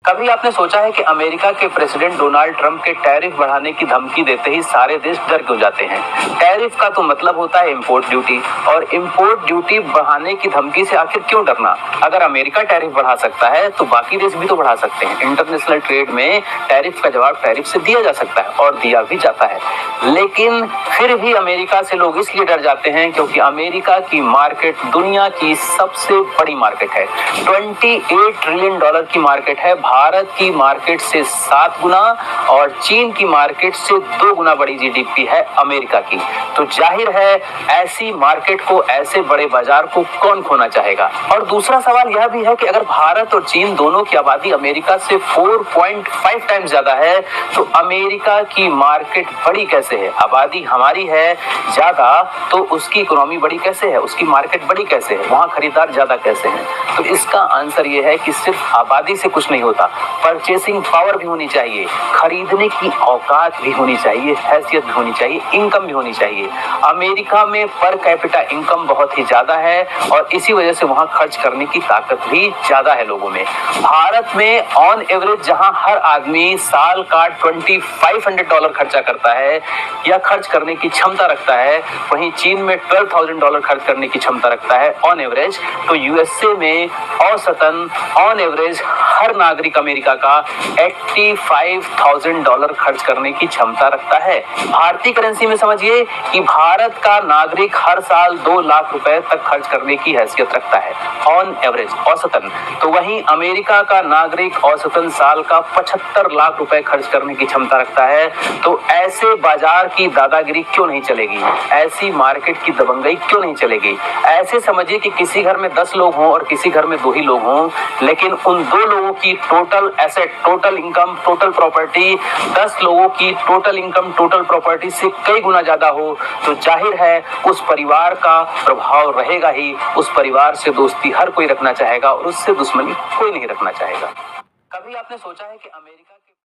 कभी आपने सोचा है कि अमेरिका के प्रेसिडेंट डोनाल्ड ट्रंप के टैरिफ बढ़ाने की धमकी देते ही सारे देश डर क्यों जाते हैं। टैरिफ का तो मतलब होता है इंपोर्ट ड्यूटी, और इंपोर्ट ड्यूटी बढ़ाने की धमकी से आखिर क्यों डरना। अगर अमेरिका टैरिफ बढ़ा सकता है तो बाकी देश भी तो बढ़ा सकते हैं। इंटरनेशनल ट्रेड में टैरिफ का जवाब टैरिफ से दिया जा सकता है और दिया भी जाता है, लेकिन फिर भी अमेरिका से लोग इसलिए डर जाते हैं क्योंकि अमेरिका की मार्केट दुनिया की सबसे बड़ी मार्केट है। 28 ट्रिलियन डॉलर की मार्केट है। भारत की मार्केट से 7 गुना और चीन की मार्केट से 2 गुना बड़ी जीडीपी है अमेरिका की। तो जाहिर है ऐसी मार्केट को, ऐसे बड़े बाजार को कौन खोना चाहेगा। और दूसरा सवाल यह भी है कि अगर भारत और चीन दोनों की आबादी अमेरिका से 4.5 टाइम्स ज्यादा है तो अमेरिका की मार्केट बड़ी कैसे है। आबादी हमारी है ज्यादा तो उसकी इकोनॉमी बड़ी कैसे है, उसकी मार्केट बड़ी कैसे है, वहां खरीदार ज्यादा कैसे हैं। तो इसका आंसर यह है कि सिर्फ आबादी से कुछ नहीं होता, परचेसिंग पावर भी होनी चाहिए, खरीदने की औकात भी होनी चाहिए, हैसियत भी होनी चाहिए, इनकम भी होनी चाहिए। अमेरिका में पर कैपिटा इनकम बहुत ही ज्यादा है और इसी वजह से वहां खर्च करने की ताकत भी ज्यादा है लोगों में। भारत में ऑन एवरेज जहां हर आदमी साल का $2500 खर्चा करता है या खर्च करने की क्षमता रखता है, वहीं चीन में $12,000 खर्च करने की क्षमता रखता है ऑन एवरेज। तो यूएसए में औसतन ऑन एवरेज हर नागरिक अमेरिका का $85,000 खर्च करने की क्षमता रखता है। भारतीय करेंसी में समझिए कि भारत का नागरिक हर साल 2 लाख रुपए तक खर्च करने की हैसियत रखता है ऑन एवरेज, औसतन। तो वहीं अमेरिका का नागरिक औसतन साल का 75 लाख रुपए खर्च करने की क्षमता रखता है। तो ऐसे बाजार की दादागिरी क्यों नहीं चलेगी, ऐसी मार्केट की दबंगई क्यों नहीं चलेगी। ऐसे समझिए कि किसी घर में 10 लोग हों और किसी घर में 2 ही लोग हों, लेकिन उन 2 लोगों की total asset, total income, total property 10 लोगों की टोटल इनकम, टोटल प्रॉपर्टी से कई गुना ज्यादा हो, तो जाहिर है उस परिवार का प्रभाव रहेगा ही। उस परिवार से दोस्ती हर कोई रखना चाहेगा और उससे दुश्मनी कोई नहीं रखना चाहेगा। कभी आपने सोचा है कि अमेरिका